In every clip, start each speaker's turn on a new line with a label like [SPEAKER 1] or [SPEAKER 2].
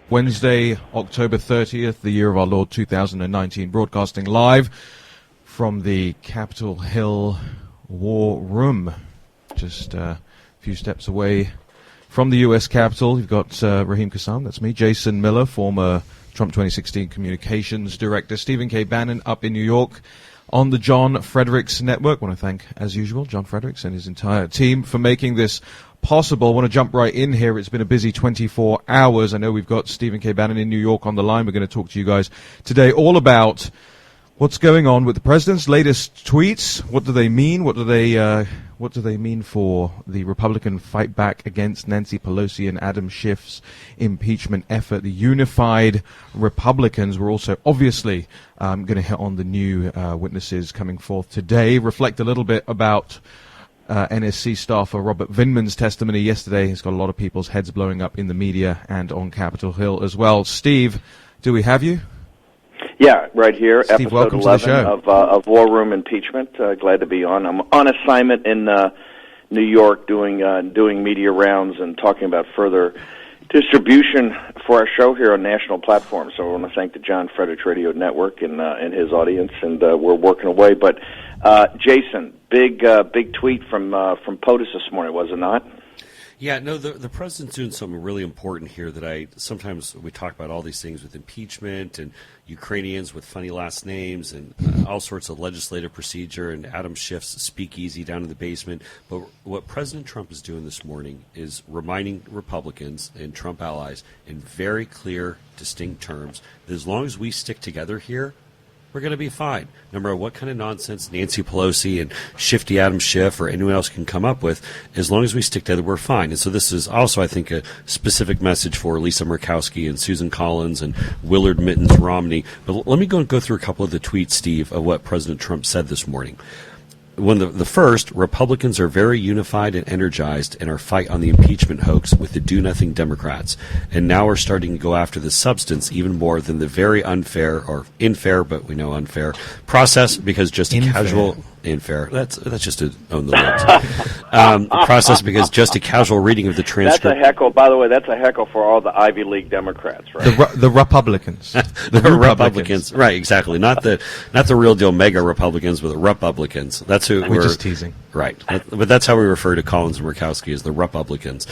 [SPEAKER 1] Wednesday, October 30th, the year of our Lord 2019, broadcasting live from the Capitol Hill War Room, just a few steps away from the U.S. Capitol. You've got Raheem Kassam, that's me, Jason Miller, former Trump 2016 Communications Director, Stephen K. Bannon up in New York on the John Fredericks Network. I want to thank, as usual, John Fredericks and his entire team for making this possible. I want to jump right in here. It's been a busy 24 hours. I know we've got Stephen K. Bannon in New York on the line. We're going to talk to you guys today all about what's going on with the president's latest tweets. What do they mean? What do they mean for the Republican fight back against Nancy Pelosi and Adam Schiff's impeachment effort? The unified Republicans were also obviously going to hit on the new witnesses coming forth today. Reflect a little bit about NSC staffer Robert Vindman's testimony yesterday. It's got a lot of people's heads blowing up in the media and on Capitol Hill as well. Steve, do we have you?
[SPEAKER 2] Yeah, right here,
[SPEAKER 1] Steve,
[SPEAKER 2] episode 11 of War Room Impeachment. Glad to be on. I'm on assignment in New York doing media rounds and talking about further distribution for our show here on national platforms. So I want to thank the John Fredericks Radio Network and his audience, and we're working away. But Jason, big tweet from POTUS this morning, was it not?
[SPEAKER 3] Yeah, no, the president's doing something really important here that sometimes we talk about all these things with impeachment and Ukrainians with funny last names and all sorts of legislative procedure and Adam Schiff's speakeasy down in the basement. But what President Trump is doing this morning is reminding Republicans and Trump allies in very clear, distinct terms that as long as we stick together here, we're going to be fine. No matter what kind of nonsense Nancy Pelosi and shifty Adam Schiff or anyone else can come up with, as long as we stick together, we're fine. And so this is also, I think, a specific message for Lisa Murkowski and Susan Collins and Willard Mittens Romney. But let me go through a couple of the tweets, Steve, of what President Trump said this morning. When the first, Republicans are very unified and energized in our fight on the impeachment hoax with the do-nothing Democrats, and now are starting to go after the substance even more than the very unfair, or unfair, but we know unfair, process because just a casual... Unfair. That's just to own the words. Process because just a casual reading of the transcript.
[SPEAKER 2] That's a heckle. By the way, that's a heckle for all the Ivy League Democrats, right?
[SPEAKER 1] The Republicans.
[SPEAKER 3] the Republicans. Right? Exactly. Not the real deal mega Republicans, but the Republicans. That's who
[SPEAKER 1] we're just teasing.
[SPEAKER 3] Right. But that's how we refer to Collins and Murkowski, as the Republicans.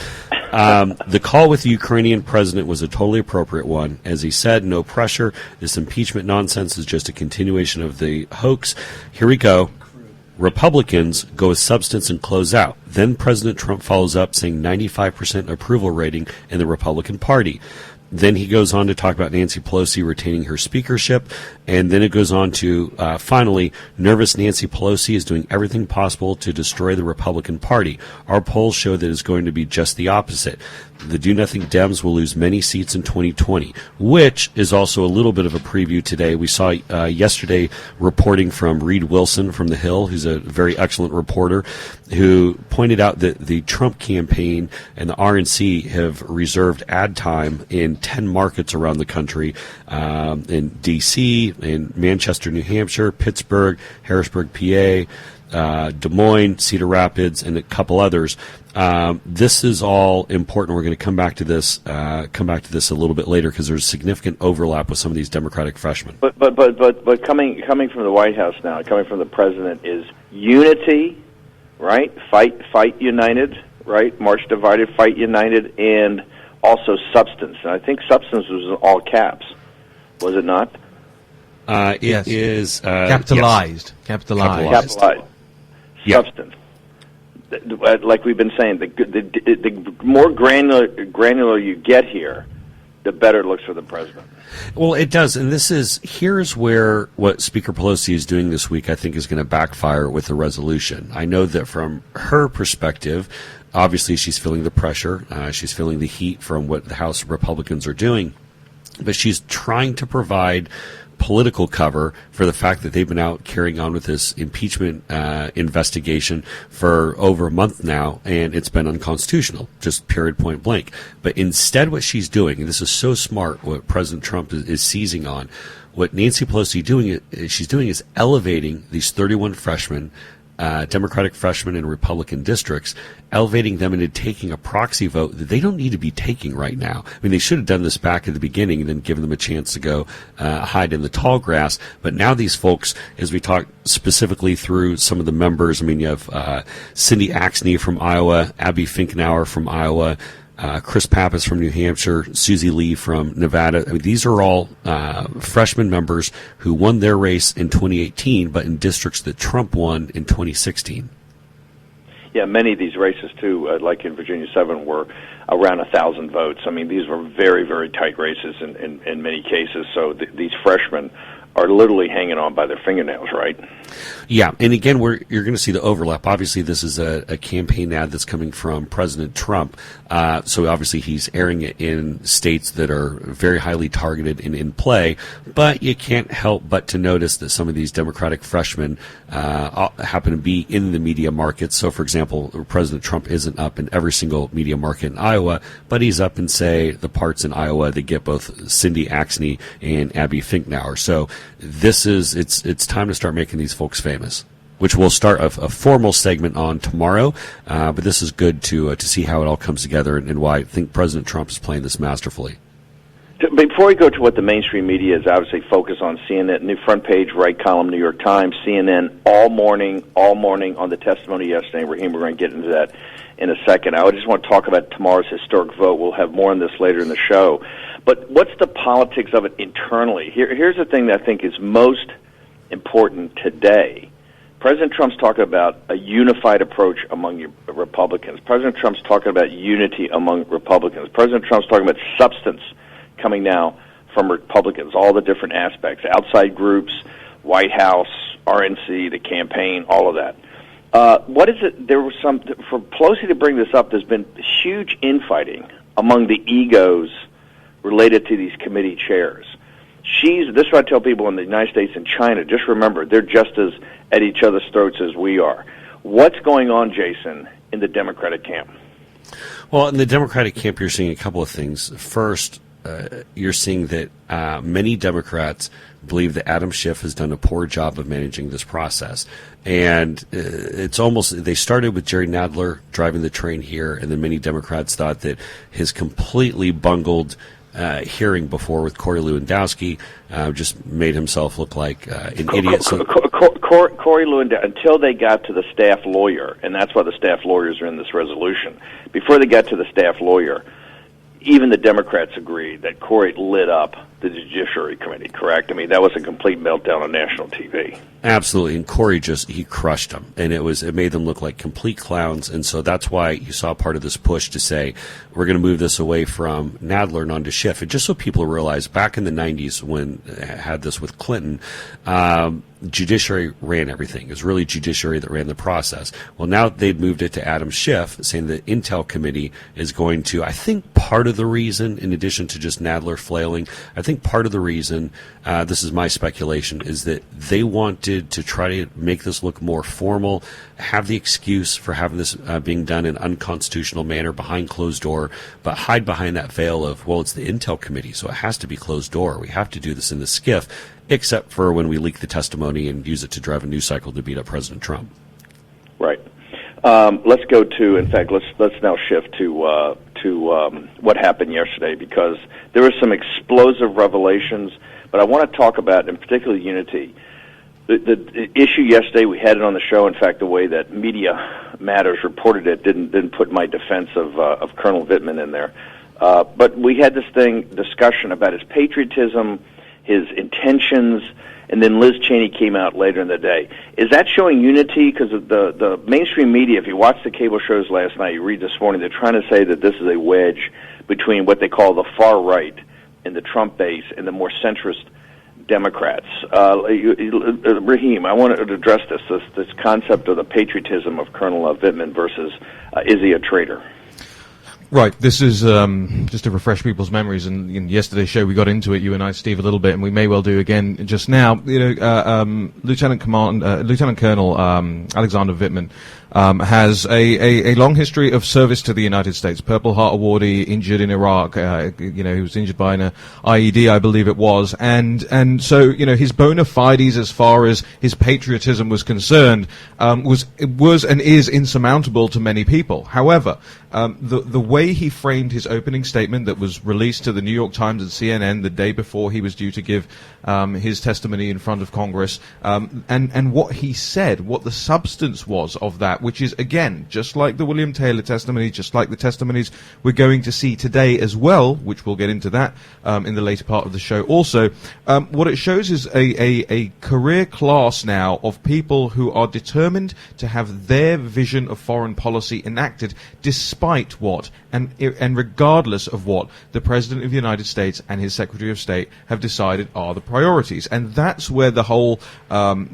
[SPEAKER 3] The call with the Ukrainian president was a totally appropriate one. As he said, no pressure. This impeachment nonsense is just a continuation of the hoax. Here we go. Republicans go with substance and close out. Then President Trump follows up saying 95% approval rating in the Republican Party. Then he goes on to talk about Nancy Pelosi retaining her speakership, and then it goes on to, finally, nervous Nancy Pelosi is doing everything possible to destroy the Republican Party. Our polls show that it's going to be just the opposite. The do-nothing Dems will lose many seats in 2020, which is also a little bit of a preview today. We saw yesterday reporting from Reed Wilson from The Hill, who's a very excellent reporter, who pointed out that the Trump campaign and the RNC have reserved ad time in 10 markets around the country, in D.C., in Manchester, New Hampshire, Pittsburgh, Harrisburg, PA, Des Moines, Cedar Rapids, and a couple others. This is all important. We're going to come back to this a little bit later because there's significant overlap with some of these Democratic freshmen.
[SPEAKER 2] But coming from the White House now, coming from the president, is unity, right? Fight united, right? March divided, fight united, and also substance. And I think substance was in all caps, was it not?
[SPEAKER 3] It is
[SPEAKER 1] capitalized.
[SPEAKER 3] Yes.
[SPEAKER 2] Capitalized.
[SPEAKER 3] Yeah.
[SPEAKER 2] Substance. Like we've been saying, the more granular you get here, the better it looks for the president.
[SPEAKER 3] Well, it does, and here's where what Speaker Pelosi is doing this week, I think, is going to backfire with the resolution. I know that from her perspective, obviously she's feeling the pressure, she's feeling the heat from what the House Republicans are doing, but she's trying to provide political cover for the fact that they've been out carrying on with this impeachment investigation for over a month now, and it's been unconstitutional, just period, point blank. But instead what she's doing, and this is so smart what President Trump is seizing on, what Nancy Pelosi she's doing is elevating these 31 freshmen Democratic freshmen in Republican districts, elevating them into taking a proxy vote that they don't need to be taking right now. I mean, they should have done this back at the beginning and then given them a chance to go hide in the tall grass. But now these folks, as we talk specifically through some of the members, I mean, you have Cindy Axne from Iowa, Abby Finkenauer from Iowa, Chris Pappas from New Hampshire, Susie Lee from Nevada. I mean, these are all freshman members who won their race in 2018, but in districts that Trump won in 2016.
[SPEAKER 2] Yeah, many of these races, too, like in Virginia 7, were around 1,000 votes. I mean, these were very, very tight races in many cases, so these freshmen are literally hanging on by their fingernails, right?
[SPEAKER 3] Yeah, and again, you're going to see the overlap. Obviously, this is a campaign ad that's coming from President Trump, so obviously he's airing it in states that are very highly targeted and in play, but you can't help but to notice that some of these Democratic freshmen happen to be in the media markets. So, for example, President Trump isn't up in every single media market in Iowa, but he's up in, say, the parts in Iowa that get both Cindy Axne and Abby Finkenauer. So it's time to start making these folks famous, which we'll start a formal segment on tomorrow. But this is good to see how it all comes together and why I think President Trump is playing this masterfully.
[SPEAKER 2] Before we go to what the mainstream media is obviously focused on, CNN, new front page, right column, New York Times, CNN, all morning on the testimony yesterday. Raheem, we're going to get into that in a second. I just want to talk about tomorrow's historic vote. We'll have more on this later in the show. But what's the politics of it internally? Here's the thing that I think is most important today. President Trump's talking about a unified approach among Republicans. President Trump's talking about unity among Republicans. President Trump's talking about substance coming now from Republicans, all the different aspects, outside groups, White House, RNC, the campaign, all of that. What is it? There was for Pelosi to bring this up, there's been huge infighting among the egos related to these committee chairs. This is what I tell people in the United States and China. Just remember, they're just as at each other's throats as we are. What's going on, Jason, in the Democratic camp?
[SPEAKER 3] Well, in the Democratic camp, you're seeing a couple of things. First, you're seeing that many Democrats believe that Adam Schiff has done a poor job of managing this process. And it's almost, they started with Jerry Nadler driving the train here, and then many Democrats thought that his completely bungled hearing before with Corey Lewandowski just made himself look like an idiot.
[SPEAKER 2] Corey Lewandowski, until they got to the staff lawyer, and that's why the staff lawyers are in this resolution. Before they got to the staff lawyer, even the Democrats agreed that Corey lit up the Judiciary Committee, correct? I mean, that was a complete meltdown on national TV.
[SPEAKER 3] Absolutely, and Corey he crushed them, and it made them look like complete clowns, and so that's why you saw part of this push to say, we're going to move this away from Nadler and onto Schiff. And just so people realize, back in the 90s when I had this with Clinton, Judiciary ran everything. It was really Judiciary that ran the process. Well, now they've moved it to Adam Schiff, saying the Intel Committee is going to, I think part of the reason, in addition to just Nadler flailing, I think part of the reason, this is my speculation, is that they wanted to try to make this look more formal, have the excuse for having this being done in an unconstitutional manner behind closed door, but hide behind that veil of, well, it's the Intel Committee, so it has to be closed door. We have to do this in the skiff, except for when we leak the testimony and use it to drive a news cycle to beat up President Trump.
[SPEAKER 2] Right. Let's go to, in fact, let's now shift to what happened yesterday, because there were some explosive revelations, but I want to talk about, in particular, unity. The issue yesterday, we had it on the show. In fact, the way that Media Matters reported it didn't put my defense of Colonel Vindman in there. But we had this discussion about his patriotism, his intentions, and then Liz Cheney came out later in the day. Is that showing unity? Because the mainstream media, if you watch the cable shows last night, you read this morning, they're trying to say that this is a wedge between what they call the far right in the Trump base and the more centrist Democrats. Raheem, I want to address this concept of the patriotism of Colonel Vindman versus is he a traitor?
[SPEAKER 1] Right. This is just to refresh people's memories. And in yesterday's show, we got into it, you and I, Steve, a little bit, and we may well do again just now. Lieutenant Colonel Alexander Vindman has a long history of service to the United States. Purple Heart awardee, injured in Iraq. He was injured by an IED, I believe it was. And so, his bona fides as far as his patriotism was concerned, was and is insurmountable to many people. However, the way he framed his opening statement that was released to the New York Times and CNN the day before he was due to give his testimony in front of Congress, and what he said, what the substance was of that, which is, again, just like the William Taylor testimony, just like the testimonies we're going to see today as well, which we'll get into that in the later part of the show also, what it shows is a career class now of people who are determined to have their vision of foreign policy enacted despite what and regardless of what the President of the United States and his Secretary of State have decided are the priorities. And that's where the whole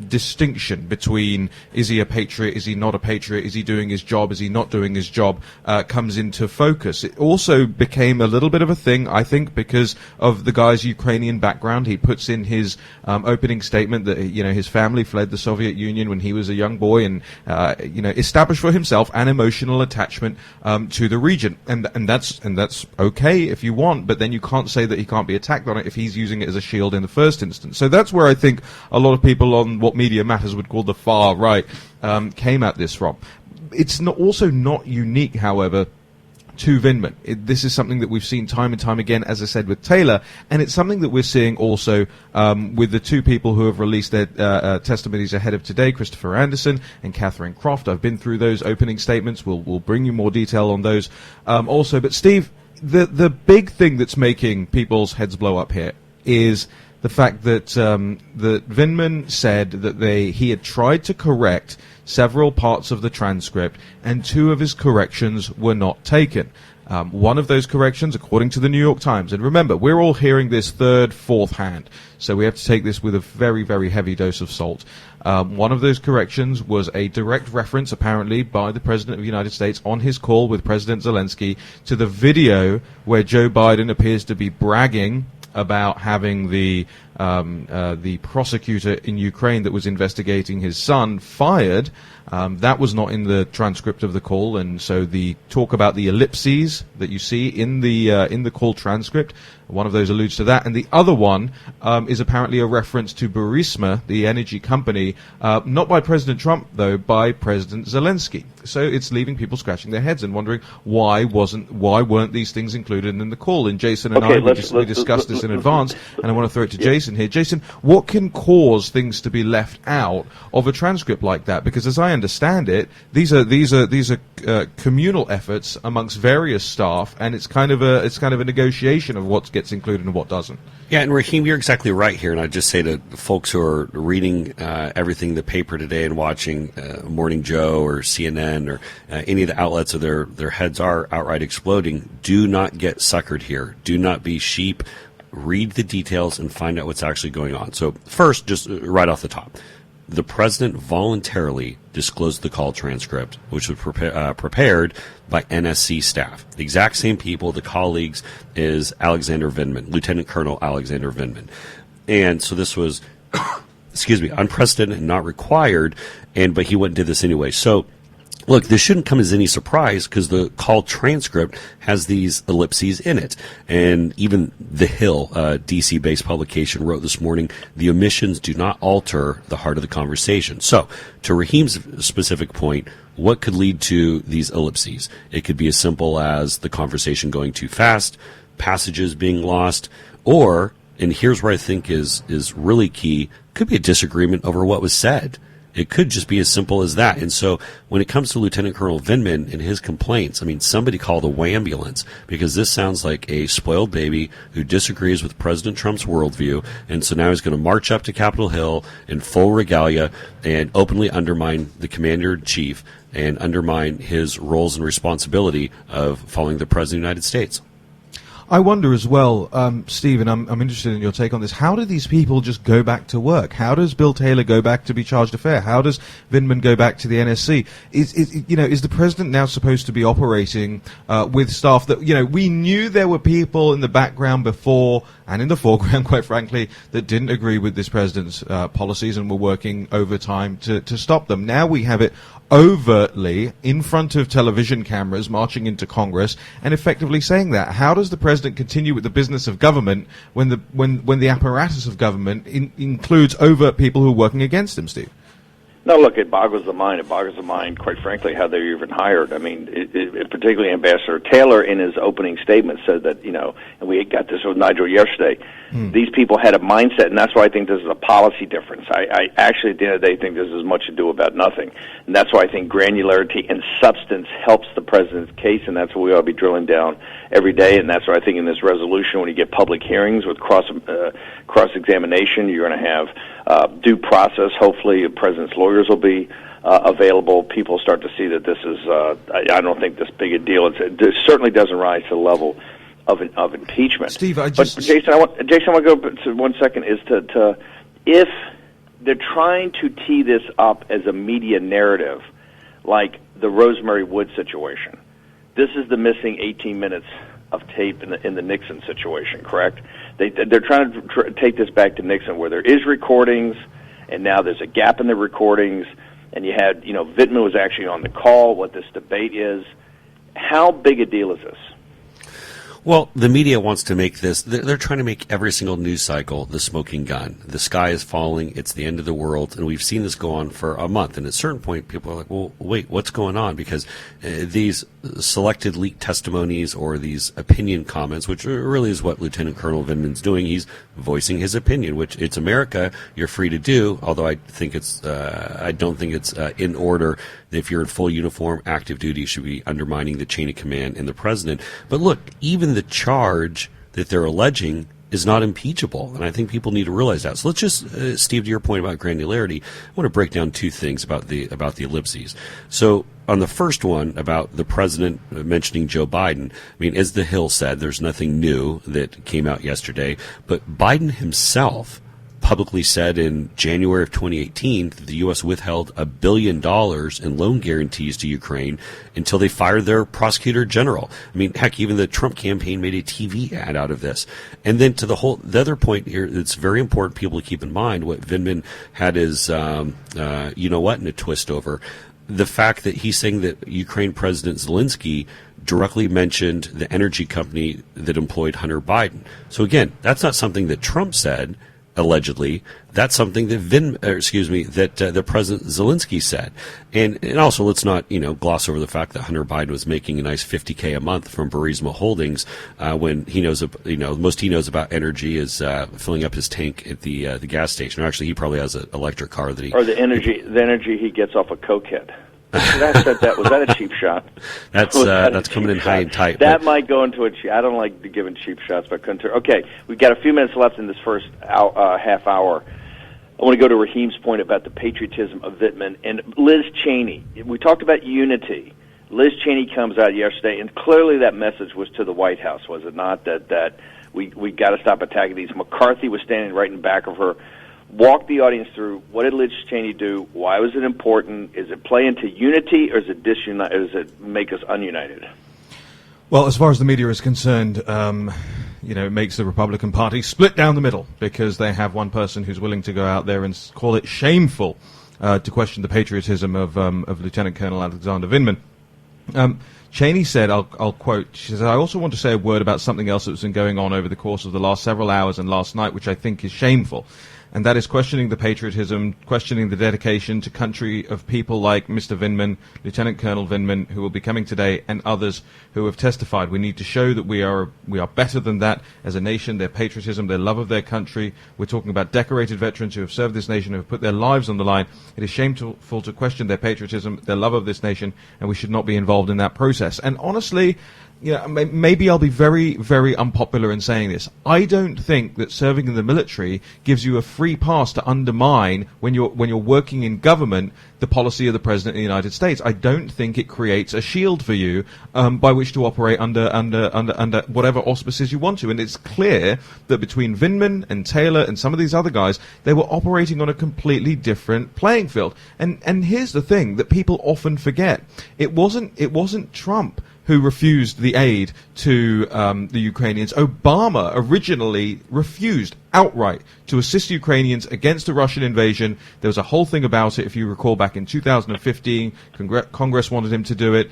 [SPEAKER 1] distinction between is he a patriot, is he not a patriot, is he doing his job, is he not doing his job, comes into focus. It also became a little bit of a thing, I think, because of the guy's Ukrainian background. He puts in his opening statement that his family fled the Soviet Union when he was a young boy and established for himself an emotional attachment to the region. And that's okay if you want, but then you can't say that he can't be attacked on it if he's using it as a shield in the first instance. So that's where I think a lot of people on what Media Matters would call the far right came at this from. It's also not unique, however, to Vindman. This is something that we've seen time and time again, as I said, with Taylor, and it's something that we're seeing also with the two people who have released their testimonies ahead of today, Christopher Anderson and Catherine Croft. I've been through those opening statements. We'll bring you more detail on those also. But Steve, the big thing that's making people's heads blow up here is the fact that that Vindman said that he had tried to correct several parts of the transcript, and two of his corrections were not taken. One of those corrections, according to the New York Times, and remember, we're all hearing this third, fourth hand, so we have to take this with a very, very heavy dose of salt. One of those corrections was a direct reference, apparently, by the President of the United States on his call with President Zelensky to the video where Joe Biden appears to be bragging about having the prosecutor in Ukraine that was investigating his son fired. That was not in the transcript of the call, and so the talk about the ellipses that you see in the call transcript, one of those alludes to that, and the other one is apparently a reference to Burisma, the energy company, not by President Trump though, by President Zelensky. So it's leaving people scratching their heads and wondering why weren't these things included in the call? And Jason and we discussed this in advance, and I want to throw it to Jason here. Jason, what can cause things to be left out of a transcript like that? Because as I understand it, these are communal efforts amongst various staff, and it's kind of a negotiation of what gets included and what doesn't.
[SPEAKER 3] Yeah, and Raheem, you're exactly right here, and I'd just say to folks who are reading everything in the paper today and watching Morning Joe or CNN or any of the outlets of their heads are outright exploding, do not get suckered here. Do not be sheep. Read the details and find out what's actually going on. So first, just right off the top, the president voluntarily disclosed the call transcript, which was prepared by NSC staff. The exact same people, the colleagues, is Alexander Vindman, Lieutenant Colonel Alexander Vindman. And so this was, unprecedented and not required, but he went and did this anyway. So look, this shouldn't come as any surprise because the call transcript has these ellipses in it. And even The Hill, DC-based publication, wrote this morning, the omissions do not alter the heart of the conversation. So, to Raheem's specific point, what could lead to these ellipses? It could be as simple as the conversation going too fast, passages being lost, or, and here's where I think is really key, could be a disagreement over what was said. It could just be as simple as that. And so when it comes to Lieutenant Colonel Vindman and his complaints, I mean, somebody called a wambulance because this sounds like a spoiled baby who disagrees with President Trump's worldview. And so now he's going to march up to Capitol Hill in full regalia and openly undermine the commander-in-chief and undermine his roles and responsibility of following the President of the United States.
[SPEAKER 1] I wonder as well, Steve, and I'm interested in your take on this, how do these people just go back to work? How does Bill Taylor go back to be charged d'affaires? How does Vindman go back to the NSC? Is the president now supposed to be operating with staff that, we knew there were people in the background before and in the foreground, quite frankly, that didn't agree with this president's policies and were working overtime to stop them. Now we have it overtly in front of television cameras, marching into Congress and effectively saying that. How does the president continue with the business of government when the apparatus of government includes overt people who are working against him, Steve?
[SPEAKER 2] No, look, it boggles the mind. It boggles the mind, quite frankly, how they're even hired. I mean, particularly Ambassador Taylor in his opening statement said that, and we got this with Nigel yesterday, these people had a mindset, and that's why I think this is a policy difference. I actually, at the end of the day, think this has much to do about nothing. And that's why I think granularity and substance helps the president's case, and that's what we ought to be drilling down every day. And that's why I think in this resolution, when you get public hearings with cross-examination, you're going to have due process. Hopefully, the president's lawyers will be available. People start to see that this is, I don't think this big a deal. It certainly doesn't rise to the level of impeachment.
[SPEAKER 1] Steve,
[SPEAKER 2] But Jason, I want to go to 1 second. Is to if they're trying to tee this up as a media narrative, like the Rosemary Woods situation. This is the missing 18 minutes of tape in the Nixon situation, correct? They're trying to take this back to Nixon, where there is recordings, and now there's a gap in the recordings, and you had, Vindman was actually on the call, what this debate is. How big a deal is this?
[SPEAKER 3] Well, the media wants to make this, they're trying to make every single news cycle the smoking gun. The sky is falling, it's the end of the world, and we've seen this go on for a month. And at a certain point, people are like, well, wait, what's going on? Because these selected leaked testimonies or these opinion comments, which really is what Lieutenant Colonel Vindman's doing, he's voicing his opinion, which it's America, you're free to do, although I don't think it's in order. If you're in full uniform, active duty, you should be undermining the chain of command and the president. But look, even the charge that they're alleging is not impeachable, and I think people need to realize that. So let's just, Steve, to your point about granularity, I want to break down two things about the ellipses. So on the first one about the president mentioning Joe Biden, I mean, as the Hill said, there's nothing new that came out yesterday, but Biden himself publicly said in January of 2018 that the U.S. withheld $1 billion in loan guarantees to Ukraine until they fired their prosecutor general. I mean, heck, even the Trump campaign made a TV ad out of this. And then to the other point here, it's very important people to keep in mind what Vindman had his, in a twist over. The fact that he's saying that Ukraine President Zelensky directly mentioned the energy company that employed Hunter Biden. So again, that's not something that Trump said. Allegedly, that's something that the President Zelensky said, and also let's not gloss over the fact that Hunter Biden was making a nice $50K a month from Burisma Holdings when he knows most he knows about energy is filling up his tank at the gas station. Or actually, he probably has an electric car that the
[SPEAKER 2] energy he gets off a cokehead. Was that a cheap shot?
[SPEAKER 3] That's coming in high and tight.
[SPEAKER 2] That might go into a cheap. I don't like giving cheap shots, but okay, we've got a few minutes left in this first half hour. I want to go to Raheem's point about the patriotism of Vindman and Liz Cheney. We talked about unity. Liz Cheney comes out yesterday, and clearly that message was to the White House, was it not? That we got to stop attacking these. McCarthy was standing right in back of her. Walk the audience through what did Liz Cheney do? Why was it important? Is it play into unity, or is it does it make us ununited?
[SPEAKER 1] Well, as far as the media is concerned, it makes the Republican Party split down the middle because they have one person who's willing to go out there and call it shameful to question the patriotism of Lieutenant Colonel Alexander Vindman. Cheney said, I'll quote, she says, I also want to say a word about something else that's been going on over the course of the last several hours and last night, which I think is shameful. And that is questioning the patriotism, questioning the dedication to country of people like Mr. Vindman, Lieutenant Colonel Vindman, who will be coming today, and others who have testified. We need to show that we are better than that as a nation, their patriotism, their love of their country. We're talking about decorated veterans who have served this nation, who have put their lives on the line. It is shameful to question their patriotism, their love of this nation, and we should not be involved in that process. And honestly, maybe I'll be very, very unpopular in saying this. I don't think that serving in the military gives you a free pass to undermine when you're working in government the policy of the President of the United States. I don't think it creates a shield for you by which to operate under whatever auspices you want to. And it's clear that between Vindman and Taylor and some of these other guys, they were operating on a completely different playing field. And here's the thing that people often forget: it wasn't Trump who refused the aid to the Ukrainians. Obama originally refused outright to assist Ukrainians against the Russian invasion. There was a whole thing about it, if you recall, back in 2015. Congress wanted him to do it.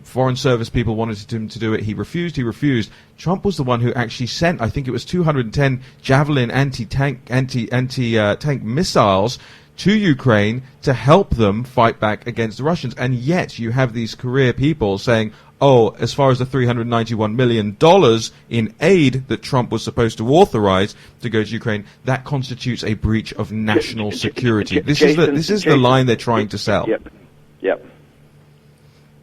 [SPEAKER 1] Foreign Service people wanted him to do it. He refused. Trump was the one who actually sent, I think it was 210 Javelin anti-tank missiles to Ukraine to help them fight back against the Russians. And yet you have these career people saying, oh, as far as the $391 million in aid that Trump was supposed to authorize to go to Ukraine, that constitutes a breach of national security. This is the line they're trying to sell.
[SPEAKER 2] Yep.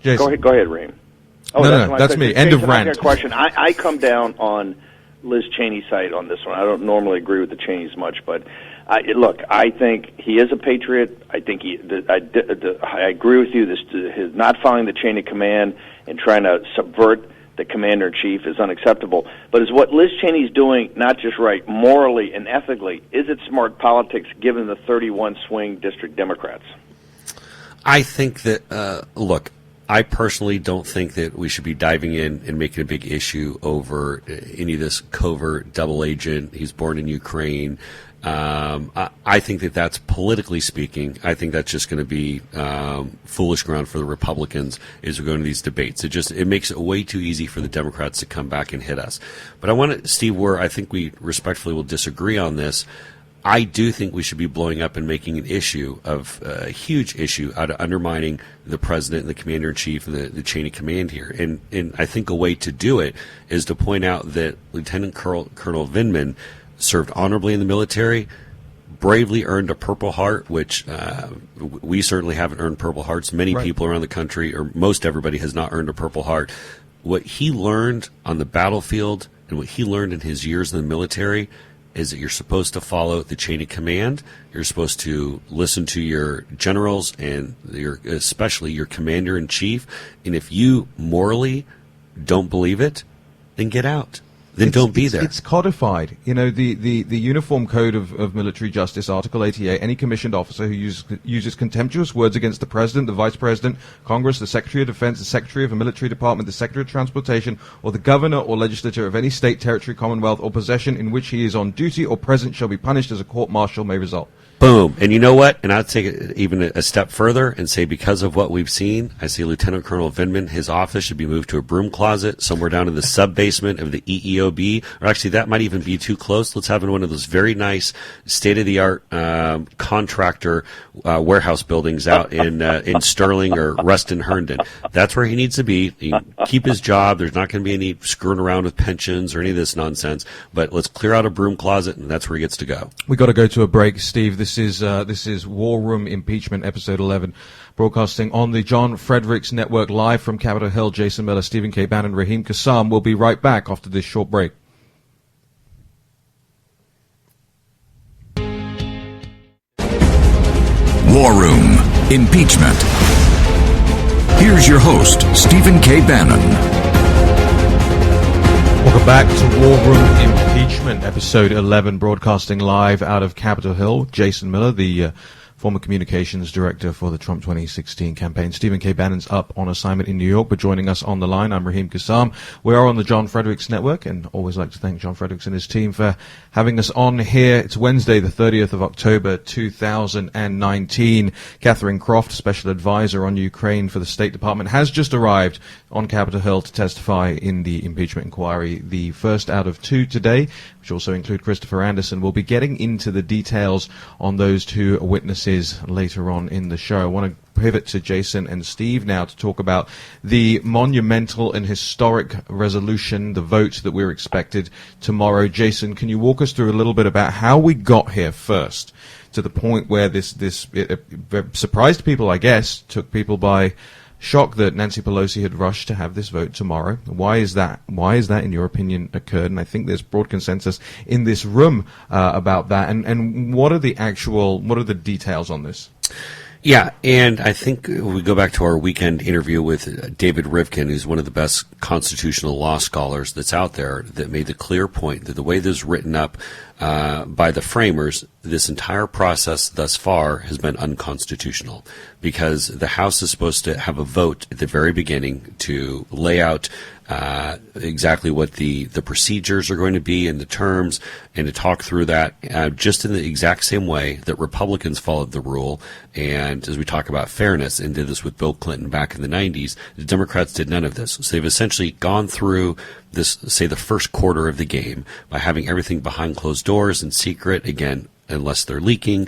[SPEAKER 1] Jason.
[SPEAKER 2] Go ahead, Reem. Oh,
[SPEAKER 1] No, that's me. End of rant.
[SPEAKER 2] I got a question. I come down on Liz Cheney's side on this one. I don't normally agree with the Cheneys much, but I think he is a patriot. I think I agree with you. His not following the chain of command and trying to subvert the commander-in-chief is unacceptable. But is what Liz Cheney's doing not just right morally and ethically? Is it smart politics given the 31 swing district Democrats?
[SPEAKER 3] I think that, look, I personally don't think that we should be diving in and making a big issue over any of this covert double agent. He's born in Ukraine. I think that that's, politically speaking, I think that's just going to be foolish ground for the Republicans as we go into these debates. It makes it way too easy for the Democrats to come back and hit us. But I want to, Steve, where I think we respectfully will disagree on this, I do think we should be blowing up and making an issue of a huge issue out of undermining the president and the commander-in-chief and the chain of command here. And I think a way to do it is to point out that Lieutenant Colonel Vindman served honorably in the military, bravely earned a Purple Heart, which we certainly haven't earned Purple Hearts. Many people around the country, or most everybody, has not earned a Purple Heart. What he learned on the battlefield and what he learned in his years in the military is that you're supposed to follow the chain of command. You're supposed to listen to your generals and especially your commander-in-chief. And if you morally don't believe it, then get out. Then don't be there. It's
[SPEAKER 1] codified. You know, the Uniform Code of Military Justice, Article 88, any commissioned officer who uses contemptuous words against the President, the Vice President, Congress, the Secretary of Defense, the Secretary of a Military Department, the Secretary of Transportation, or the Governor or Legislature of any state, territory, commonwealth, or possession in which he is on duty or present shall be punished as a court-martial may result.
[SPEAKER 3] Boom. And you know what? And I'd take it even a step further and say, because of what we've seen, I see Lieutenant Colonel Vindman, his office should be moved to a broom closet somewhere down in the sub-basement of the EEOB. Or actually, that might even be too close. Let's have in one of those very nice state-of-the-art contractor warehouse buildings out in Sterling or Ruston Herndon. That's where he needs to be. He can keep his job. There's not going to be any screwing around with pensions or any of this nonsense. But let's clear out a broom closet, and that's where he gets to go.
[SPEAKER 1] We got to go to a break, Steve. This is War Room Impeachment, Episode 11, broadcasting on the John Fredericks Network live from Capitol Hill. Jason Miller, Stephen K. Bannon, Raheem Kassam. We'll be right back after this short break.
[SPEAKER 4] War Room Impeachment. Here's your host, Stephen K. Bannon.
[SPEAKER 1] Welcome back to War Room Impeachment, Episode 11, broadcasting live out of Capitol Hill. Jason Miller, the former communications director for the Trump 2016 campaign. Stephen K. Bannon's up on assignment in New York, but joining us on the line, I'm Raheem Kassam. We are on the John Fredericks Network, and always like to thank John Fredericks and his team for having us on here. It's Wednesday, the 30th of October, 2019. Catherine Croft, special advisor on Ukraine for the State Department, has just arrived on Capitol Hill to testify in the impeachment inquiry, the first out of two today, which also include Christopher Anderson. We'll be getting into the details on those two witnesses later on in the show. I want to pivot to Jason and Steve now to talk about the monumental and historic resolution, the vote that we're expected tomorrow. Jason, can you walk us through a little bit about how we got here first to the point where this surprised people, I guess, took people by shock that Nancy Pelosi had rushed to have this vote tomorrow. Why is that? Why is that, in your opinion, occurred? And I think there's broad consensus in this room about that. And what are the details on this?
[SPEAKER 3] Yeah, and I think we go back to our weekend interview with David Rivkin, who's one of the best constitutional law scholars that's out there, that made the clear point that the way this is written up by the framers, this entire process thus far has been unconstitutional, because the House is supposed to have a vote at the very beginning to lay out exactly what the procedures are going to be and the terms, and to talk through that just in the exact same way that Republicans followed the rule. And as we talk about fairness and did this with Bill Clinton back in the 90s, the Democrats did none of this. So they've essentially gone through this, say, the first quarter of the game by having everything behind closed doors and secret, again, unless they're leaking,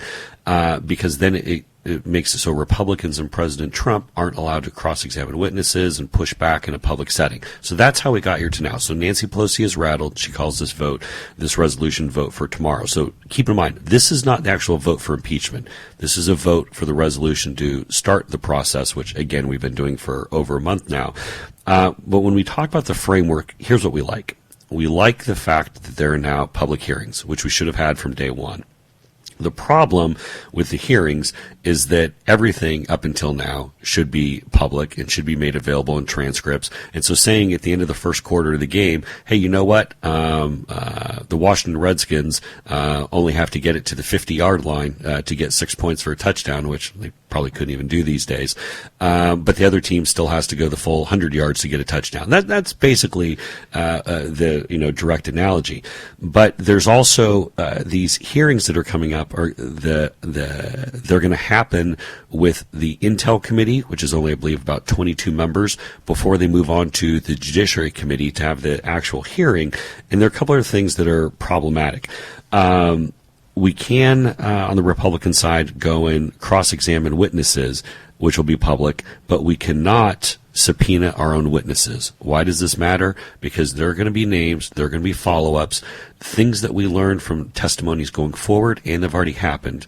[SPEAKER 3] because then it makes it so Republicans and President Trump aren't allowed to cross-examine witnesses and push back in a public setting. So that's how we got here to now. So Nancy Pelosi is rattled. She calls this resolution vote for tomorrow. So keep in mind, this is not the actual vote for impeachment. This is a vote for the resolution to start the process, which, again, we've been doing for over a month now. But when we talk about the framework, here's what we like. We like the fact that there are now public hearings, which we should have had from day one. The problem with the hearings is that everything up until now should be public and should be made available in transcripts. And so saying at the end of the first quarter of the game, hey, you know what? The Washington Redskins only have to get it to the 50-yard line to get 6 points for a touchdown, which they probably couldn't even do these days. But the other team still has to go the full 100 yards to get a touchdown. That's basically the direct analogy. But there's also these hearings that are coming up, or they're going to happen with the Intel Committee, which is only, I believe, about 22 members, before they move on to the Judiciary Committee to have the actual hearing. And there are a couple of things that are problematic. We can, on the Republican side, go and cross-examine witnesses, which will be public, but we cannot subpoena our own witnesses. Why does this matter? Because there are going to be names, there are going to be follow-ups, things that we learned from testimonies going forward, and they've already happened.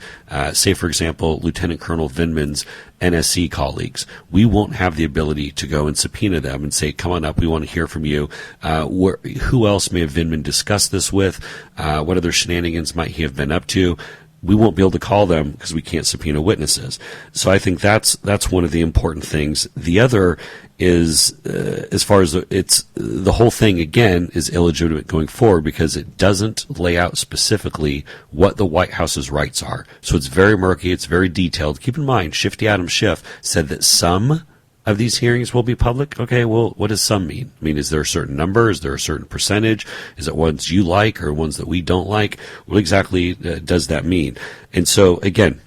[SPEAKER 3] Say, for example, Lieutenant Colonel Vindman's NSC colleagues. We won't have the ability to go and subpoena them and say, come on up, we want to hear from you. Who else may have Vindman discussed this with? What other shenanigans might he have been up to? We won't be able to call them because we can't subpoena witnesses. So I think that's one of the important things. The other is, as far as the whole thing, again, is illegitimate going forward because it doesn't lay out specifically what the White House's rights are. So it's very murky, it's very detailed. Keep in mind, Shifty Adam Schiff said that some of these hearings will be public. Okay, well, what does some mean? I mean, is there a certain number? Is there a certain percentage? Is it ones you like or ones that we don't like? What exactly does that mean? And so, again,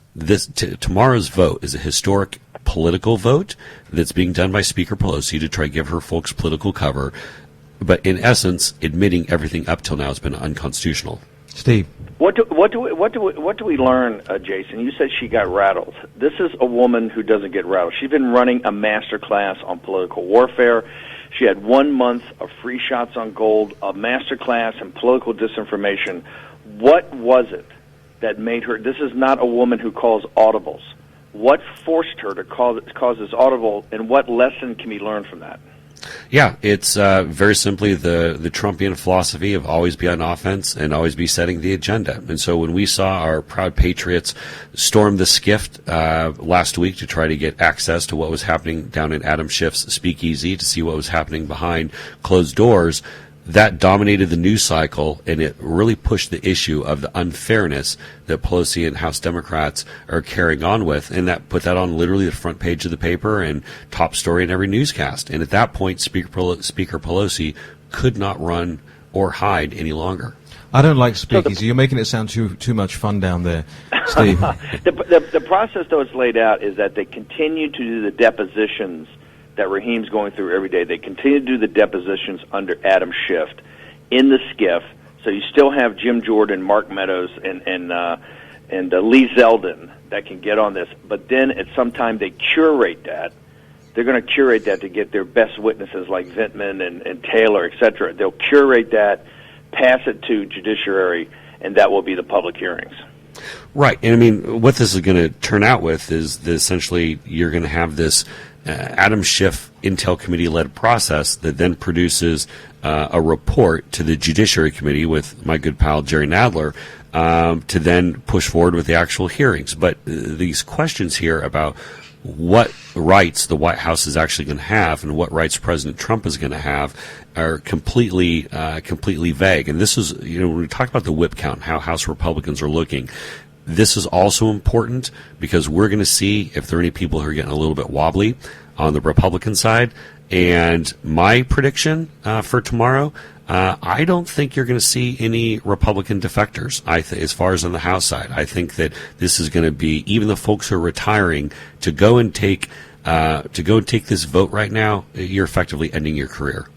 [SPEAKER 3] tomorrow's vote is a historic political vote that's being done by Speaker Pelosi to try to give her folks political cover, but in essence, admitting everything up till now has been unconstitutional.
[SPEAKER 1] Steve.
[SPEAKER 2] What do we learn, Jason? You said she got rattled. This is a woman who doesn't get rattled. She's been running a master class on political warfare. She had 1 month of free shots on gold, a master class in political disinformation. What was it that made her? This is not a woman who calls audibles. What forced her to cause this audible, and what lesson can we learn from that?
[SPEAKER 3] Yeah, it's very simply the Trumpian philosophy of always be on offense and always be setting the agenda. And so when we saw our proud patriots storm the skiff last week to try to get access to what was happening down in Adam Schiff's speakeasy, to see what was happening behind closed doors, that dominated the news cycle, and it really pushed the issue of the unfairness that Pelosi and House Democrats are carrying on with, and that put that on literally the front page of the paper and top story in every newscast. And at that point, Speaker Pelosi could not run or hide any longer.
[SPEAKER 1] I don't like speakeasy. You're making it sound too much fun down there, Steve.
[SPEAKER 2] The process, though, it's laid out is that they continue to do the depositions that Raheem's going through every day. They continue to do the depositions under Adam Schiff in the skiff. So you still have Jim Jordan, Mark Meadows, and Lee Zeldin that can get on this. But then at some time they curate that. They're going to curate that to get their best witnesses like Vindman and Taylor, et cetera. They'll curate that, pass it to judiciary, and that will be the public hearings.
[SPEAKER 3] Right. And I mean, what this is going to turn out with is that essentially you're going to have this Adam Schiff Intel Committee-led process that then produces a report to the Judiciary Committee with my good pal Jerry Nadler, to then push forward with the actual hearings. But these questions here about what rights the White House is actually going to have and what rights President Trump is going to have are completely vague. And this is, when we talk about the whip count, how House Republicans are looking, this is also important because we're going to see if there are any people who are getting a little bit wobbly on the Republican side. And my prediction for tomorrow, I don't think you're going to see any Republican defectors. As far as on the House side, I think that this is going to be even the folks who are retiring to go and take this vote right now. You're effectively ending your career.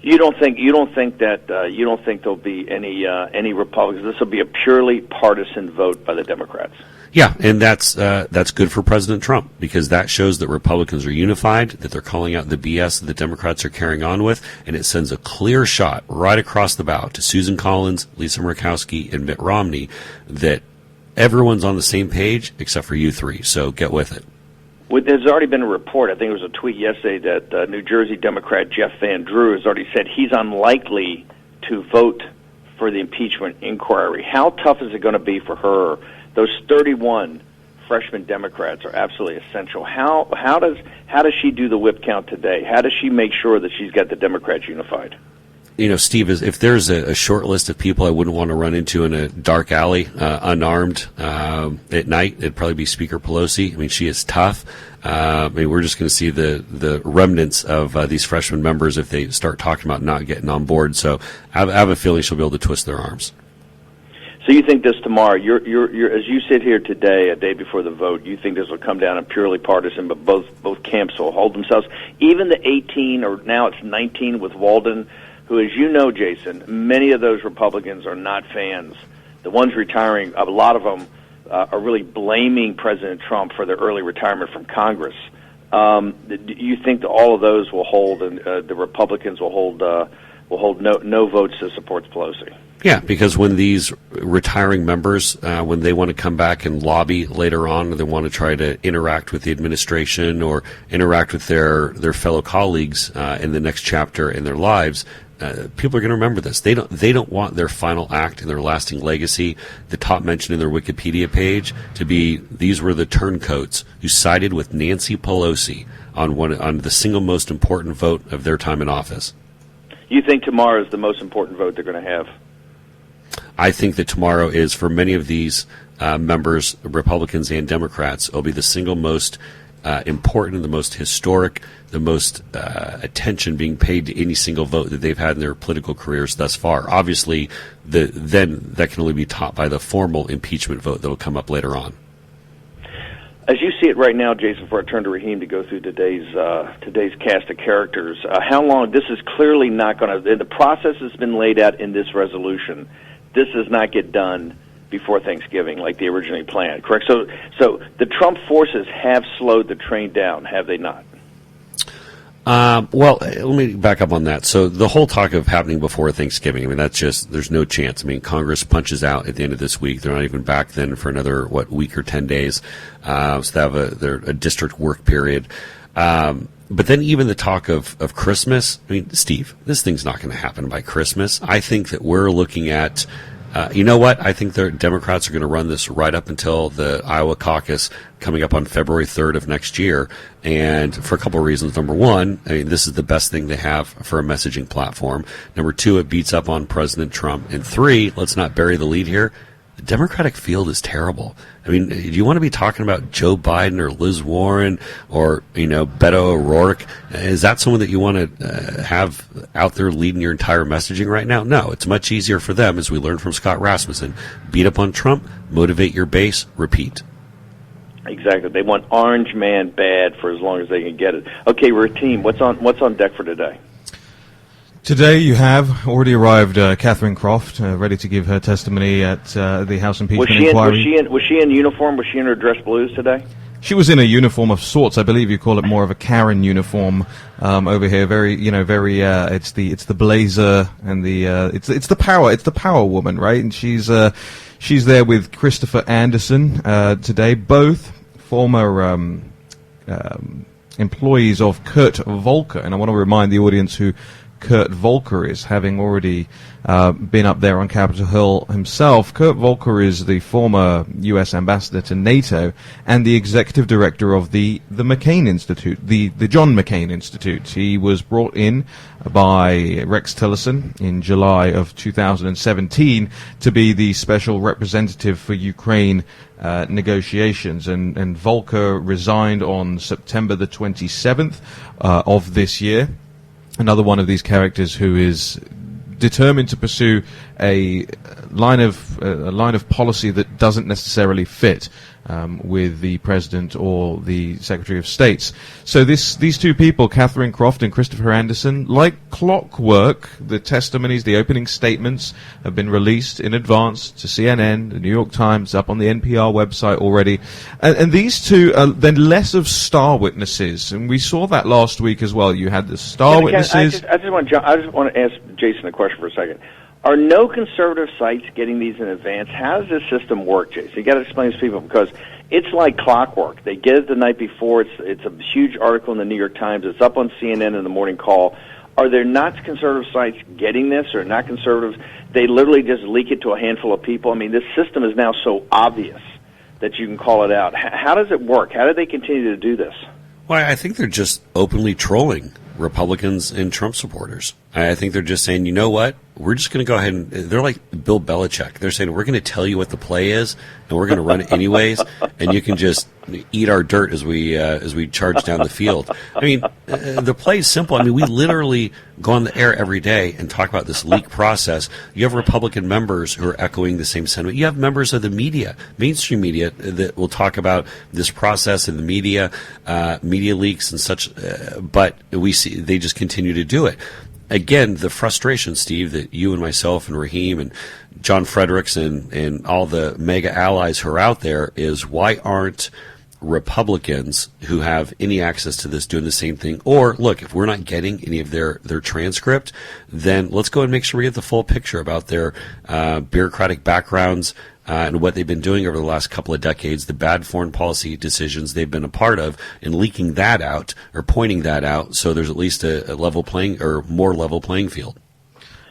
[SPEAKER 2] You don't think there'll be any Republicans? This will be a purely partisan vote by the Democrats.
[SPEAKER 3] Yeah, and that's good for President Trump because that shows that Republicans are unified, that they're calling out the BS that the Democrats are carrying on with, and it sends a clear shot right across the bow to Susan Collins, Lisa Murkowski, and Mitt Romney that everyone's on the same page except for you three. So get with it.
[SPEAKER 2] There's already been a report, I think it was a tweet yesterday, that New Jersey Democrat Jeff Van Drew has already said he's unlikely to vote for the impeachment inquiry. How tough is it going to be for her? Those 31 freshman Democrats are absolutely essential. How does she do the whip count today? How does she make sure that she's got the Democrats unified?
[SPEAKER 3] Steve, if there's a short list of people I wouldn't want to run into in a dark alley, unarmed, at night, it'd probably be Speaker Pelosi. I mean, she is tough. We're just going to see the remnants of these freshman members if they start talking about not getting on board. So I have a feeling she'll be able to twist their arms.
[SPEAKER 2] So you think this tomorrow, you're as you sit here today, a day before the vote, you think this will come down and purely partisan, but both camps will hold themselves. Even the 18, or now it's 19 with Walden, who, as you know, Jason, many of those Republicans are not fans. The ones retiring, a lot of them are really blaming President Trump for their early retirement from Congress. Do you think that all of those will hold, and the Republicans will hold no votes to support Pelosi?
[SPEAKER 3] Yeah, because when these retiring members, when they want to come back and lobby later on, or they want to try to interact with the administration or interact with their fellow colleagues in the next chapter in their lives, people are going to remember this. They don't want their final act and their lasting legacy, the top mention in their Wikipedia page, to be these were the turncoats who sided with Nancy Pelosi on the single most important vote of their time in office.
[SPEAKER 2] You think tomorrow is the most important vote they're going to have?
[SPEAKER 3] I think that tomorrow is, for many of these members, Republicans and Democrats, it'll be the single most important, the most historic, the most attention being paid to any single vote that they've had in their political careers thus far. Obviously, then that can only be topped by the formal impeachment vote that will come up later on.
[SPEAKER 2] As you see it right now, Jason, before I turn to Raheem to go through today's cast of characters, how long, this is clearly not going to, the process has been laid out in this resolution. This does not get done before Thanksgiving like they originally planned, correct? So the Trump forces have slowed the train down, have they not?
[SPEAKER 3] Well, let me back up on that. So the whole talk of happening before Thanksgiving, I mean, that's just, there's no chance. I mean, Congress punches out at the end of this week. They're not even back then for another, week or 10 days. So they have a district work period. But then even the talk of Christmas, I mean, Steve, this thing's not going to happen by Christmas. I think that we're looking at, you know what? I think the Democrats are going to run this right up until the Iowa caucus coming up on February 3rd of next year. And for a couple of reasons. Number one, I mean, this is the best thing they have for a messaging platform. Number two, it beats up on President Trump. And three, let's not bury the lead here, the Democratic field is terrible. I mean, do you want to be talking about Joe Biden or Liz Warren or, Beto O'Rourke? Is that someone that you want to have out there leading your entire messaging right now? No, it's much easier for them, as we learned from Scott Rasmussen. Beat up on Trump, motivate your base, repeat.
[SPEAKER 2] Exactly. They want Orange Man bad for as long as they can get it. Okay, Raheem, what's on deck for today?
[SPEAKER 1] Today you have already arrived Catherine Croft, ready to give her testimony at the House impeachment inquiry.
[SPEAKER 2] Was she in uniform? Was she in her dress blues today?
[SPEAKER 1] She was in a uniform of sorts. I believe you call it more of a Karen uniform over here. Very, it's the blazer and the it's the power woman, right? And she's there with Christopher Anderson today, both former employees of Kurt Volker. And I want to remind the audience who Kurt Volker is, having already been up there on Capitol Hill himself. Kurt Volker is the former U.S. ambassador to NATO and the executive director of the McCain Institute, the John McCain Institute. He was brought in by Rex Tillerson in July of 2017 to be the special representative for Ukraine negotiations, and Volker resigned on September the 27th of this year. Another one of these characters who is determined to pursue a line of policy that doesn't necessarily fit with the president or the Secretary of States. So these two people, Catherine Croft and Christopher Anderson, like clockwork, the testimonies, the opening statements have been released in advance to CNN, the New York Times, up on the NPR website already. And these two are then less of star witnesses, and we saw that last week as well. You had the star witnesses.
[SPEAKER 2] I just want to ask Jason a question for a second. Are no conservative sites getting these in advance? How does this system work, Jason? You got to explain this to people, because it's like clockwork. They get it the night before. It's a huge article in the New York Times. It's up on CNN in the morning call. Are there not conservative sites getting this, or not conservatives? They literally just leak it to a handful of people. I mean, this system is now so obvious that you can call it out. How does it work? How do they continue to do this?
[SPEAKER 3] Well, I think they're just openly trolling Republicans and Trump supporters. I think they're just saying, you know what? We're just going to go ahead and they're like Bill Belichick. They're saying, we're going to tell you what the play is, and we're going to run it anyways, and you can just eat our dirt as we charge down the field. I mean, the play is simple. I mean, we literally go on the air every day and talk about this leak process. You have Republican members who are echoing the same sentiment. You have members of the media, mainstream media, that will talk about this process in the media, media leaks and such, but we see they just continue to do it. Again, the frustration, Steve, that you and myself and Raheem and John Fredericks and all the mega allies who are out there is, why aren't Republicans who have any access to this doing the same thing? Or, look, if we're not getting any of their transcript, then let's go and make sure we get the full picture about their bureaucratic backgrounds, and what they've been doing over the last couple of decades, the bad foreign policy decisions they've been a part of, and leaking that out or pointing that out, so there's at least a level playing or more level playing field.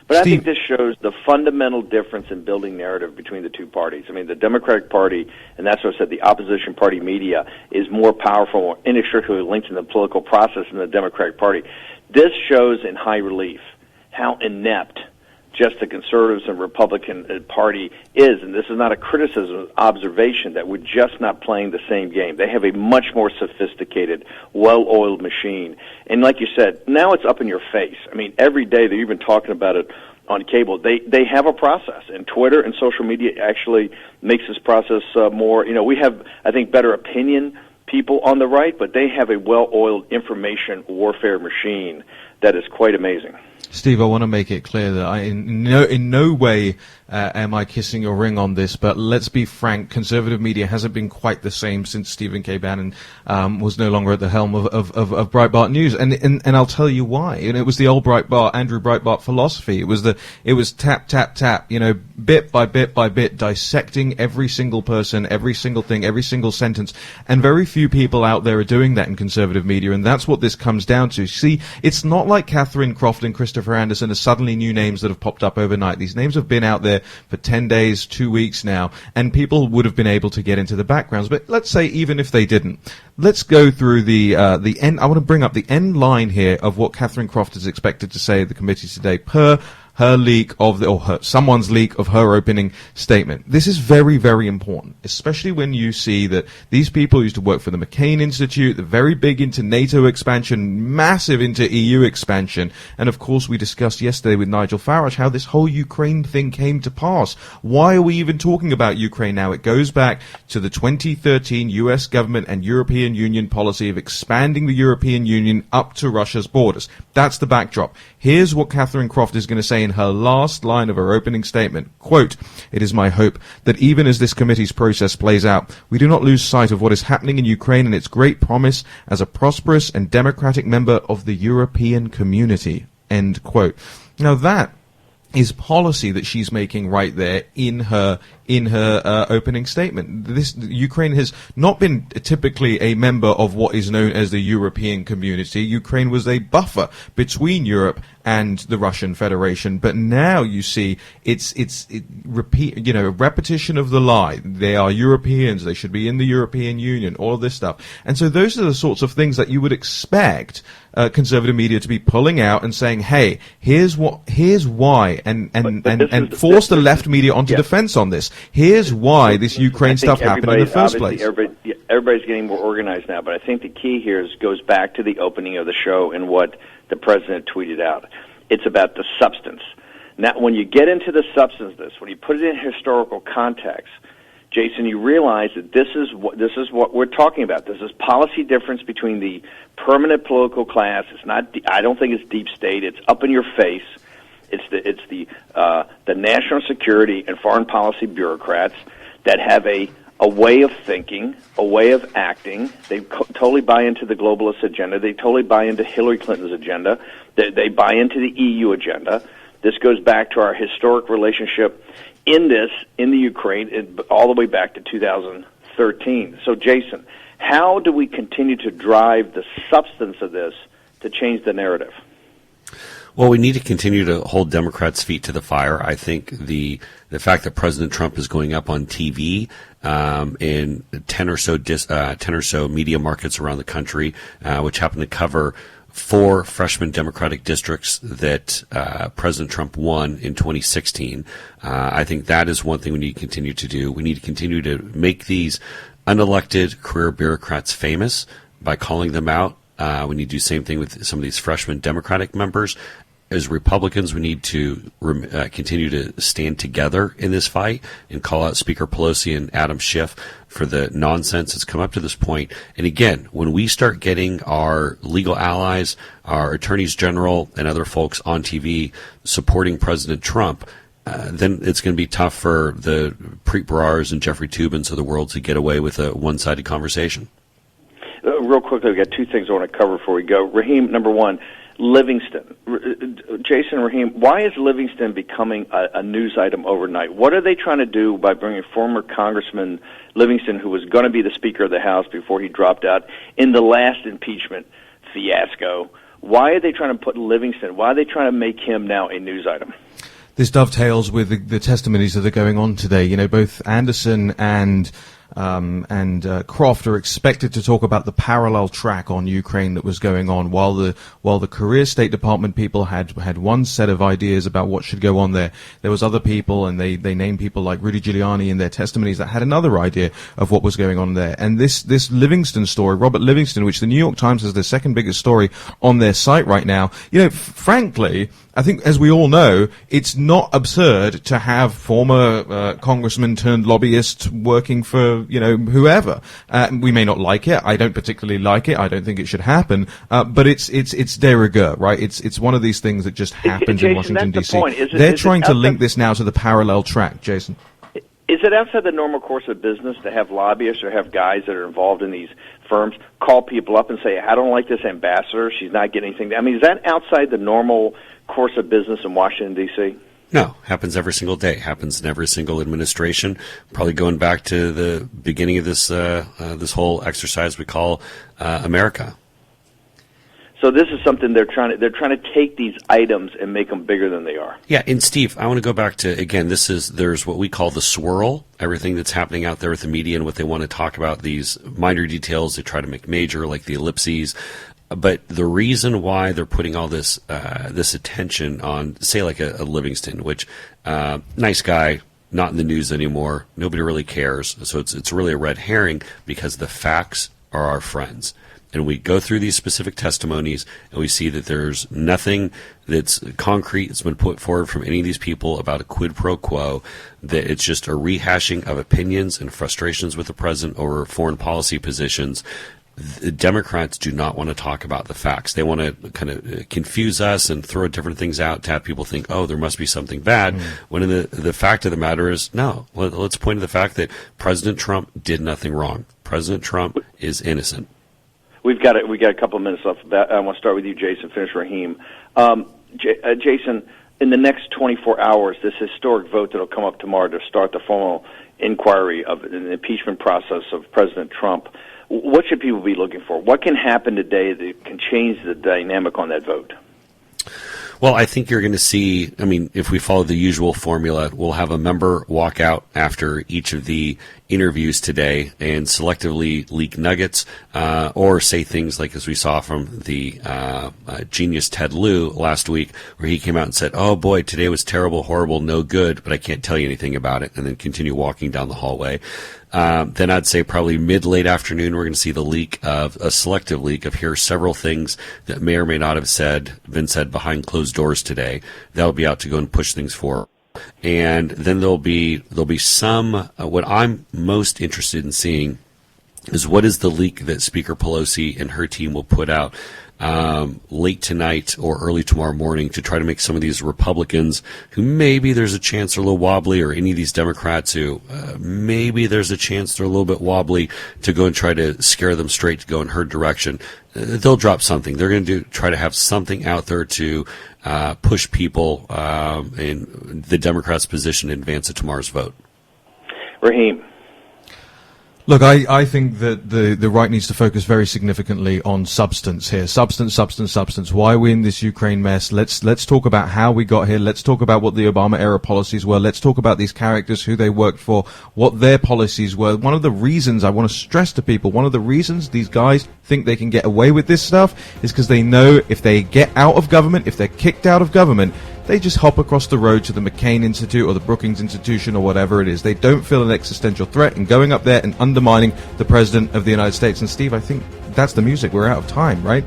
[SPEAKER 2] But
[SPEAKER 1] Steve,
[SPEAKER 2] I think this shows the fundamental difference in building narrative between the two parties. I mean, the Democratic Party, and that's what I said, the opposition party media is more powerful, more inextricably linked in the political process than the Democratic Party. This shows in high relief how inept just the conservatives and Republican Party is, and this is not a criticism, observation, that we're just not playing the same game. They have a much more sophisticated, well-oiled machine. And like you said, now it's up in your face. I mean, every day they're even talking about it on cable. They have a process, and Twitter and social media actually makes this process more, we have, I think, better opinion people on the right, but they have a well-oiled information warfare machine that is quite amazing.
[SPEAKER 1] Steve, I want to make it clear that in no way am I kissing your ring on this, but let's be frank, conservative media hasn't been quite the same since Stephen K. Bannon was no longer at the helm of Breitbart News, and I'll tell you why. And it was the old Andrew Breitbart philosophy. It was tap, tap, tap, bit by bit, dissecting every single person, every single thing, every single sentence, and very few people out there are doing that in conservative media, and that's what this comes down to. See, it's not like Catherine Croft and Christopher Anderson are suddenly new names that have popped up overnight. These names have been out there for 10 days, 2 weeks now, and people would have been able to get into the backgrounds. But let's say even if they didn't, let's go through the end. I want to bring up the end line here of what Catherine Croft is expected to say at the committee today per her leak of someone's leak of her opening statement. This is very, very important, especially when you see that these people used to work for the McCain Institute, they're very big into NATO expansion, massive into EU expansion, and of course we discussed yesterday with Nigel Farage how this whole Ukraine thing came to pass. Why are we even talking about Ukraine now? It goes back to the 2013 US government and European Union policy of expanding the European Union up to Russia's borders. That's the backdrop. Here's what Catherine Croft is going to say in her last line of her opening statement. Quote, "It is my hope that even as this committee's process plays out, we do not lose sight of what is happening in Ukraine and its great promise as a prosperous and democratic member of the European community." End quote. Now that is policy that she's making right there in her opening statement. This Ukraine has not been typically a member of what is known as the European community. Ukraine was a buffer between Europe and the Russian Federation. But now you see it's a repetition of the lie. They are Europeans. They should be in the European Union. All of this stuff. And so those are the sorts of things that you would expect conservative media to be pulling out and saying, "Hey, here's why," and force the left media onto defense on this. Here's why this Ukraine stuff happened in the first place.
[SPEAKER 2] Everybody's getting more organized now, but I think the key here goes back to the opening of the show and what the president tweeted out. It's about the substance. Now, when you get into the substance of this, when you put it in historical context, Jason, you realize that this is what we're talking about. This is policy difference between the permanent political class. It's not. I don't think it's deep state. It's up in your face. It's the national security and foreign policy bureaucrats that have a way of thinking, a way of acting. They totally buy into the globalist agenda. They totally buy into Hillary Clinton's agenda. They buy into the EU agenda. This goes back to our historic relationship in the Ukraine, all the way back to 2013. So, Jason, how do we continue to drive the substance of this to change the narrative?
[SPEAKER 3] Well, we need to continue to hold Democrats' feet to the fire. I think the fact that President Trump is going up on TV in 10 or so media markets around the country, which happen to cover 4 freshman Democratic districts that President Trump won in 2016. I think that is one thing we need to continue to do. We need to continue to make these unelected career bureaucrats famous by calling them out. We need to do the same thing with some of these freshman Democratic members. As Republicans, we need to continue to stand together in this fight and call out Speaker Pelosi and Adam Schiff for the nonsense that's come up to this point. And again, when we start getting our legal allies, our attorneys general, and other folks on TV supporting President Trump, then it's going to be tough for the Preet Bharars and Jeffrey Toobins of the world to get away with a one-sided conversation.
[SPEAKER 2] Real quickly, we've got 2 things I want to cover before we go. Raheem, number 1, Livingston. Jason, Raheem, why is Livingston becoming a news item overnight? What are they trying to do by bringing former Congressman Livingston, who was going to be the Speaker of the House before he dropped out in the last impeachment fiasco? Why are they trying to put Livingston? Why are they trying to make him now a news item?
[SPEAKER 1] This dovetails with the testimonies that are going on today. You know, both Anderson and Croft are expected to talk about the parallel track on Ukraine that was going on, while the career State Department people had one set of ideas about what should go on there. There was other people, and they named people like Rudy Giuliani in their testimonies that had another idea of what was going on there. And this Livingston story, Robert Livingston, which the New York Times has the second biggest story on their site right now, you know, frankly, I think, as we all know, it's not absurd to have former congressmen turned lobbyists working for, you know, whoever. We may not like it. I don't particularly like it. I don't think it should happen. But it's de rigueur, right? It's one of these things that just happens in Washington, D.C. They're trying to link this now to the parallel track, Jason.
[SPEAKER 2] Is it outside the normal course of business to have lobbyists or have guys that are involved in these firms call people up and say, I don't like this ambassador, she's not getting anything? I mean, is that outside the normal course of business in Washington, D.C.?
[SPEAKER 3] No, happens every single day. Happens in every single administration. Probably going back to the beginning of this this whole exercise we call America.
[SPEAKER 2] So this is something they're trying to take these items and make them bigger than they are.
[SPEAKER 3] Yeah, and Steve, I want to go back to, again, there's what we call the swirl, everything that's happening out there with the media and what they want to talk about, these minor details they try to make major, like the ellipses. But the reason why they're putting all this this attention on, say, like a Livingston, which nice guy, not in the news anymore, nobody really cares. So it's really a red herring, because the facts are our friends. And we go through these specific testimonies, and we see that there's nothing that's concrete that's been put forward from any of these people about a quid pro quo, that it's just a rehashing of opinions and frustrations with the president over foreign policy positions. The Democrats do not want to talk about the facts. They want to kind of confuse us and throw different things out to have people think, oh, there must be something bad, when the fact of the matter is, no. Let's point to the fact that President Trump did nothing wrong. President Trump is innocent.
[SPEAKER 2] We got a couple of minutes left. I want to start with you, Jason. Finish Raheem. Jason, in the next 24 hours, this historic vote that will come up tomorrow to start the formal inquiry of an impeachment process of President Trump, what should people be looking for? What can happen today that can change the dynamic on that vote?
[SPEAKER 3] Well, I think you're going to see, I mean, if we follow the usual formula, we'll have a member walk out after each of the interviews today and selectively leak nuggets or say things like, as we saw from the genius Ted Lieu last week, where he came out and said, oh boy, today was terrible, horrible, no good, but I can't tell you anything about it, and then continue walking down the hallway. Then I'd say probably mid-late afternoon, we're going to see a selective leak of here several things that may or may not have been said behind closed doors today. That'll be out to go and push things forward. And then there'll be some, what I'm most interested in seeing is what is the leak that Speaker Pelosi and her team will put out late tonight or early tomorrow morning to try to make some of these Republicans who maybe there's a chance are a little wobbly, or any of these Democrats who maybe there's a chance they're a little bit wobbly, to go and try to scare them straight to go in her direction. They'll drop something. They're going to try to have something out there to push people in the Democrats' position in advance of tomorrow's vote.
[SPEAKER 2] Raheem.
[SPEAKER 1] Look, I think that the right needs to focus very significantly on substance here. Substance. Why are we in this Ukraine mess? Let's talk about how we got here. Let's talk about what the Obama-era policies were. Let's talk about these characters, who they worked for, what their policies were. One of the reasons I want to stress to people, one of the reasons these guys think they can get away with this stuff is because they know if they get out of government, if they're kicked out of government, they just hop across the road to the McCain Institute or the Brookings Institution or whatever it is. They don't feel an existential threat in going up there and undermining the President of the United States. And Steve, I think that's the music. We're out of time, right?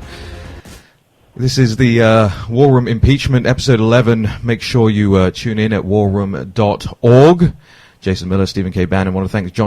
[SPEAKER 1] This is the War Room Impeachment, Episode 11. Make sure you tune in at warroom.org. Jason Miller, Stephen K. Bannon. I want to thank John